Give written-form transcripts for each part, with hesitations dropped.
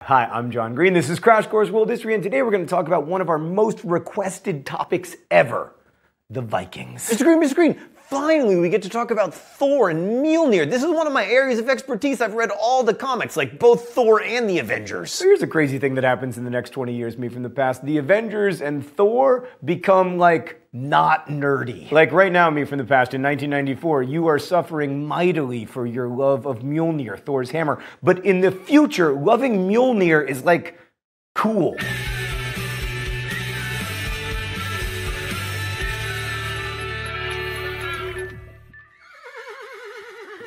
Hi, I'm John Green. This is Crash Course World History, and today we're going to talk about one of our most requested topics ever, the Vikings. Mr. Green, finally we get to talk about Thor and Mjolnir. This is one of my areas of expertise. I've read all the comics, like both Thor and the Avengers. So here's a crazy thing that happens in the next 20 years, me from the past. The Avengers and Thor become, not nerdy. Like right now, me from the past, in 1994, you are suffering mightily for your love of Mjolnir, Thor's hammer. But in the future, loving Mjolnir is, cool.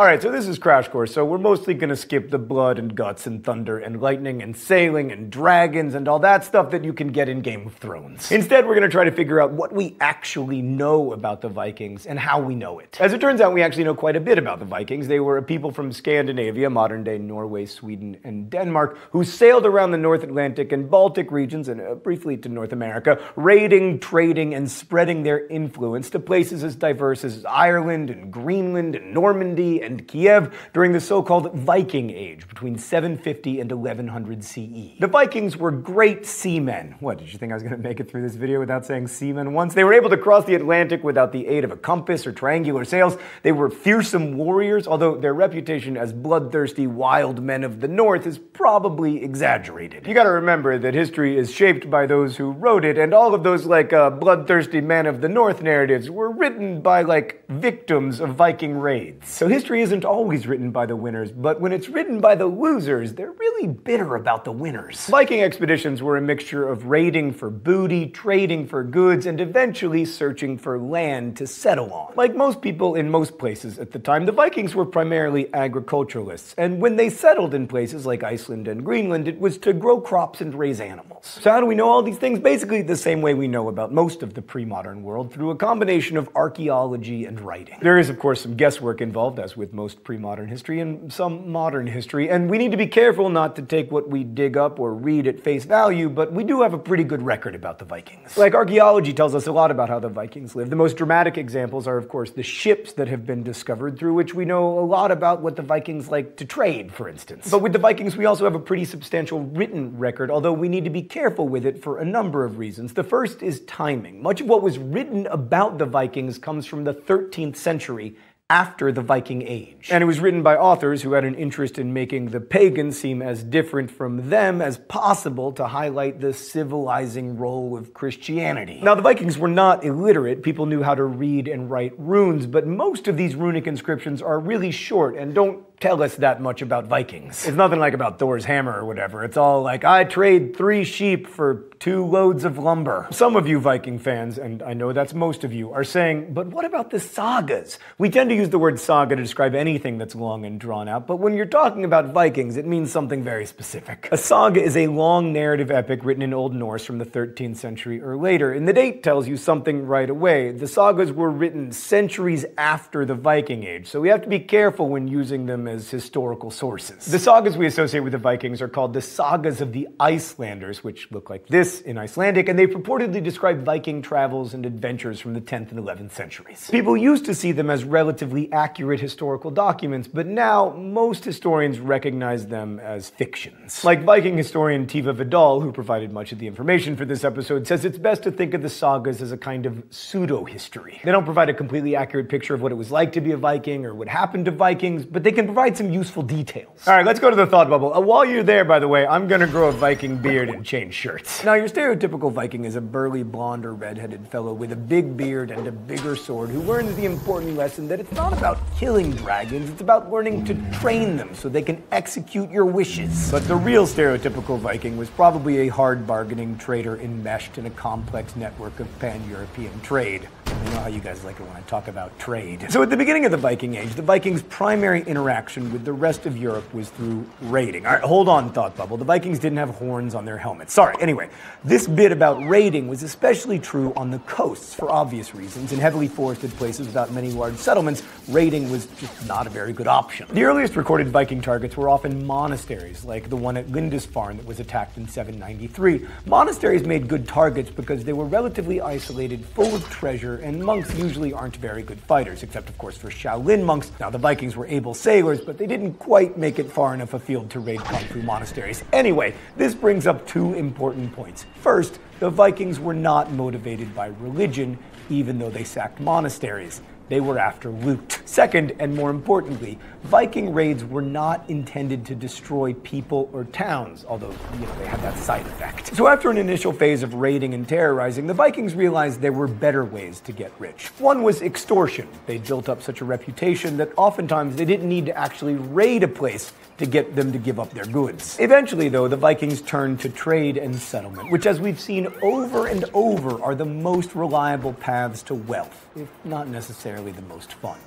Alright, so this is Crash Course, so we're mostly gonna skip the blood and guts and thunder and lightning and sailing and dragons and all that stuff that you can get in Game of Thrones. Instead, we're gonna try to figure out what we actually know about the Vikings and how we know it. As it turns out, we actually know quite a bit about the Vikings. They were a people from Scandinavia, modern-day Norway, Sweden, and Denmark, who sailed around the North Atlantic and Baltic regions and briefly to North America, raiding, trading, and spreading their influence to places as diverse as Ireland and Greenland and Normandy and Kiev during the so-called Viking Age between 750 and 1100 CE. The Vikings were great seamen. What, did you think I was going to make it through this video without saying seamen once? They were able to cross the Atlantic without the aid of a compass or triangular sails. They were fearsome warriors, although their reputation as bloodthirsty wild men of the North is probably exaggerated. You gotta remember that history is shaped by those who wrote it, and all of those bloodthirsty men of the North narratives were written by victims of Viking raids. So history isn't always written by the winners, but when it's written by the losers, they're really bitter about the winners. Viking expeditions were a mixture of raiding for booty, trading for goods, and eventually searching for land to settle on. Like most people in most places at the time, the Vikings were primarily agriculturalists, and when they settled in places like Iceland and Greenland, it was to grow crops and raise animals. So how do we know all these things? Basically the same way we know about most of the pre-modern world, through a combination of archaeology and writing. There is, of course, some guesswork involved, as with most pre-modern history and some modern history, and we need to be careful not to take what we dig up or read at face value, but we do have a pretty good record about the Vikings. Archaeology tells us a lot about how the Vikings lived. The most dramatic examples are, of course, the ships that have been discovered, through which we know a lot about what the Vikings liked to trade, for instance. But with the Vikings, we also have a pretty substantial written record, although we need to be careful with it for a number of reasons. The first is timing. Much of what was written about the Vikings comes from the 13th century, after the Viking Age. And it was written by authors who had an interest in making the pagans seem as different from them as possible to highlight the civilizing role of Christianity. Now, the Vikings were not illiterate. People knew how to read and write runes, but most of these runic inscriptions are really short and don't tell us that much about Vikings. It's nothing like about Thor's hammer or whatever. It's all like, I trade 3 sheep for 2 loads of lumber. Some of you Viking fans, and I know that's most of you, are saying, but what about the sagas? We tend to use the word saga to describe anything that's long and drawn out, but when you're talking about Vikings, it means something very specific. A saga is a long narrative epic written in Old Norse from the 13th century or later, and the date tells you something right away. The sagas were written centuries after the Viking Age, so we have to be careful when using them as historical sources. The sagas we associate with the Vikings are called the sagas of the Icelanders, which look like this in Icelandic, and they purportedly describe Viking travels and adventures from the 10th and 11th centuries. People used to see them as relatively accurate historical documents, but now most historians recognize them as fictions. Like Viking historian Tiva Vidal, who provided much of the information for this episode, says it's best to think of the sagas as a kind of pseudo-history. They don't provide a completely accurate picture of what it was like to be a Viking or what happened to Vikings, but they can provide some useful details. Alright, let's go to the thought bubble. While you're there, by the way, I'm gonna grow a Viking beard and change shirts. Now, your stereotypical Viking is a burly blonde or red-headed fellow with a big beard and a bigger sword who learns the important lesson that it's not about killing dragons, it's about learning to train them so they can execute your wishes. But the real stereotypical Viking was probably a hard bargaining trader enmeshed in a complex network of pan-European trade. You know how you guys like it when I talk about trade. So at the beginning of the Viking Age, the Vikings' primary interaction with the rest of Europe was through raiding. All right, hold on, thought bubble. The Vikings didn't have horns on their helmets. Sorry. Anyway, this bit about raiding was especially true on the coasts for obvious reasons. In heavily forested places without many large settlements, raiding was just not a very good option. The earliest recorded Viking targets were often monasteries, like the one at Lindisfarne that was attacked in 793. Monasteries made good targets because they were relatively isolated, full of treasure, and monks usually aren't very good fighters, except of course for Shaolin monks. Now the Vikings were able sailors, but they didn't quite make it far enough afield to raid kung fu monasteries. Anyway, this brings up two important points. First, the Vikings were not motivated by religion, even though they sacked monasteries. They were after loot. Second, and more importantly, Viking raids were not intended to destroy people or towns, although, they had that side effect. So after an initial phase of raiding and terrorizing, the Vikings realized there were better ways to get rich. One was extortion. They'd built up such a reputation that oftentimes they didn't need to actually raid a place to get them to give up their goods. Eventually, though, the Vikings turned to trade and settlement, which, as we've seen over and over, are the most reliable paths to wealth, if not necessarily the most fun.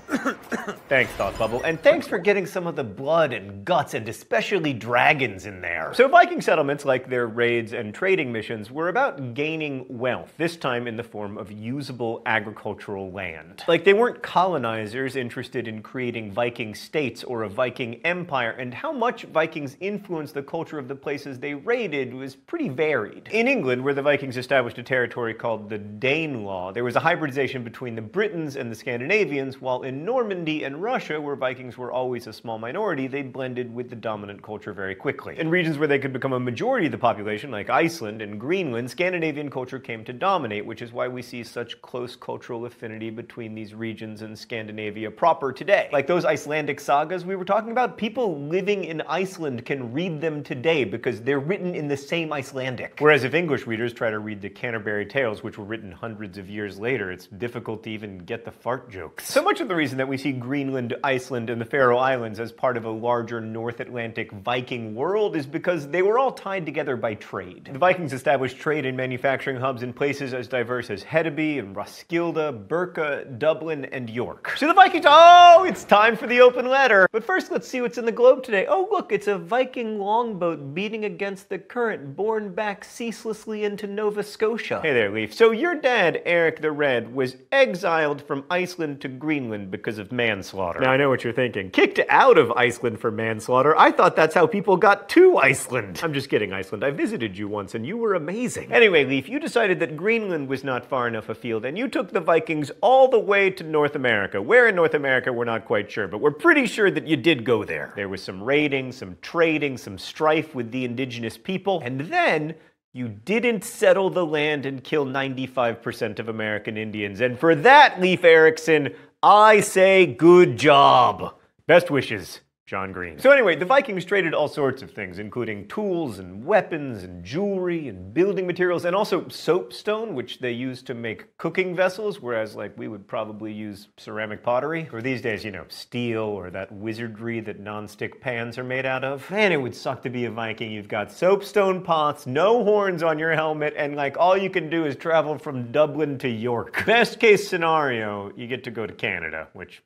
Thanks, Thought Bubble, and thanks for getting some of the blood and guts and especially dragons in there. So Viking settlements, like their raids and trading missions, were about gaining wealth, this time in the form of usable agricultural land. Like, they weren't colonizers interested in creating Viking states or a Viking empire, and how much Vikings influenced the culture of the places they raided was pretty varied. In England, where the Vikings established a territory called the Danelaw, there was a hybridization between the Britons and the Scandinavians, while in Normandy and Russia, where Vikings were always a small minority, they blended with the dominant culture very quickly. In regions where they could become a majority of the population, like Iceland and Greenland, Scandinavian culture came to dominate, which is why we see such close cultural affinity between these regions and Scandinavia proper today. Like those Icelandic sagas we were talking about, people living in Iceland can read them today because they're written in the same Icelandic. Whereas if English readers try to read the Canterbury Tales, which were written hundreds of years later, it's difficult to even get the fart jokes. So much of the reason that we see Greenland, Iceland, and the Faroe Islands as part of a larger North Atlantic Viking world is because they were all tied together by trade. The Vikings established trade and manufacturing hubs in places as diverse as Hedeby and Roskilde, Birka, Dublin, and York. So the Vikings, oh, it's time for the open letter. But first, let's see what's in the globe today. Oh, look, it's a Viking longboat beating against the current, borne back ceaselessly into Nova Scotia. Hey there, Leaf. So your dad, Eric the Red, was exiled from Iceland to Greenland because of manslaughter. Now I know what you're thinking. Kicked out of Iceland for manslaughter? I thought that's how people got to Iceland. I'm just kidding, Iceland. I visited you once and you were amazing. Anyway, Leaf, you decided that Greenland was not far enough afield and you took the Vikings all the way to North America. Where in North America, we're not quite sure, but we're pretty sure that you did go there. There was some raiding, some trading, some strife with the indigenous people, and then you didn't settle the land and kill 95% of American Indians. And for that, Leif Erikson, I say good job. Best wishes, John Green. So anyway, the Vikings traded all sorts of things, including tools and weapons and jewelry and building materials, and also soapstone, which they used to make cooking vessels, whereas like we would probably use ceramic pottery. Or these days, steel or that wizardry that non-stick pans are made out of. Man, it would suck to be a Viking. You've got soapstone pots, no horns on your helmet, and like all you can do is travel from Dublin to York. Best case scenario, you get to go to Canada, which,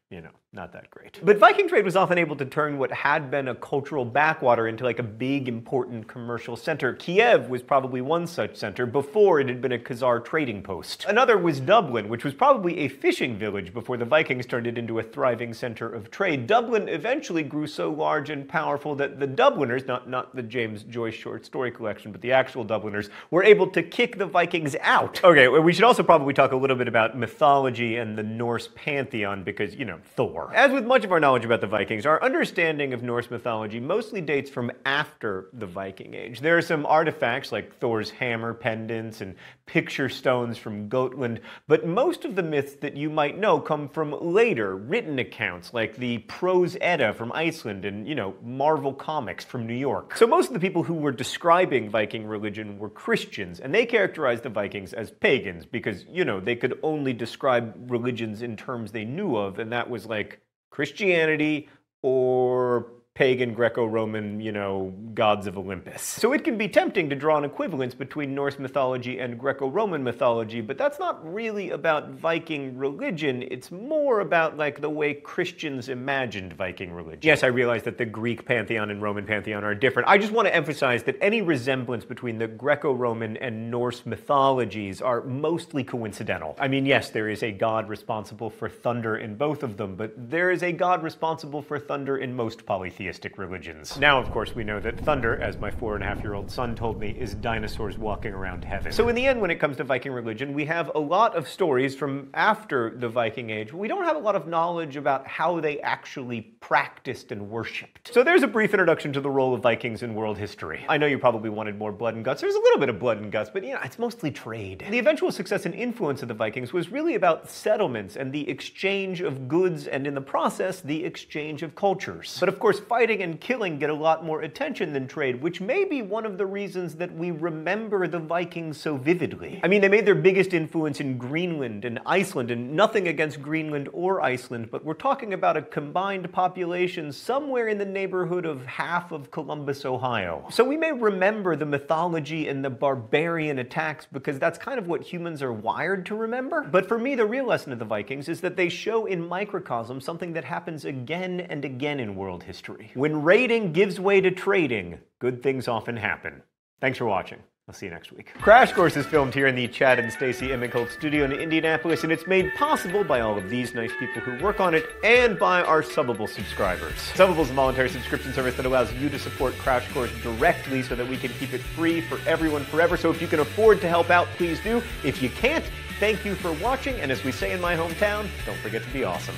not that great. But Viking trade was often able to turn what had been a cultural backwater into like a big, important commercial center. Kiev was probably one such center before it had been a Khazar trading post. Another was Dublin, which was probably a fishing village before the Vikings turned it into a thriving center of trade. Dublin eventually grew so large and powerful that the Dubliners, not the James Joyce short story collection, but the actual Dubliners, were able to kick the Vikings out. Okay, well, we should also probably talk a little bit about mythology and the Norse pantheon because, Thor. As with much of our knowledge about the Vikings, our understanding of Norse mythology mostly dates from after the Viking Age. There are some artifacts like Thor's hammer pendants and picture stones from Gotland, but most of the myths that you might know come from later written accounts like the Prose Edda from Iceland and, Marvel Comics from New York. So most of the people who were describing Viking religion were Christians, and they characterized the Vikings as pagans because, they could only describe religions in terms they knew of, and that was like Christianity or pagan Greco-Roman, gods of Olympus. So it can be tempting to draw an equivalence between Norse mythology and Greco-Roman mythology, but that's not really about Viking religion. It's more about, like, the way Christians imagined Viking religion. Yes, I realize that the Greek pantheon and Roman pantheon are different. I just want to emphasize that any resemblance between the Greco-Roman and Norse mythologies are mostly coincidental. I mean, yes, there is a god responsible for thunder in both of them, but there is a god responsible for thunder in most polytheism. monotheistic religions. Now, of course, we know that thunder, as my 4.5-year-old son told me, is dinosaurs walking around heaven. So in the end, when it comes to Viking religion, we have a lot of stories from after the Viking Age. We don't have a lot of knowledge about how they actually practiced and worshipped. So there's a brief introduction to the role of Vikings in world history. I know you probably wanted more blood and guts. There's a little bit of blood and guts, but it's mostly trade. The eventual success and influence of the Vikings was really about settlements and the exchange of goods, and in the process, the exchange of cultures. But of course, fighting and killing get a lot more attention than trade, which may be one of the reasons that we remember the Vikings so vividly. I mean, they made their biggest influence in Greenland and Iceland, and nothing against Greenland or Iceland, but we're talking about a combined population somewhere in the neighborhood of half of Columbus, Ohio. So we may remember the mythology and the barbarian attacks because that's kind of what humans are wired to remember. But for me, the real lesson of the Vikings is that they show in microcosm something that happens again and again in world history. When raiding gives way to trading, good things often happen. Thanks for watching. I'll see you next week. Crash Course is filmed here in the Chad and Stacy Emigholz studio in Indianapolis, and it's made possible by all of these nice people who work on it and by our Subbable subscribers. Subbable is a voluntary subscription service that allows you to support Crash Course directly so that we can keep it free for everyone forever. So if you can afford to help out, please do. If you can't, thank you for watching, and as we say in my hometown, don't forget to be awesome.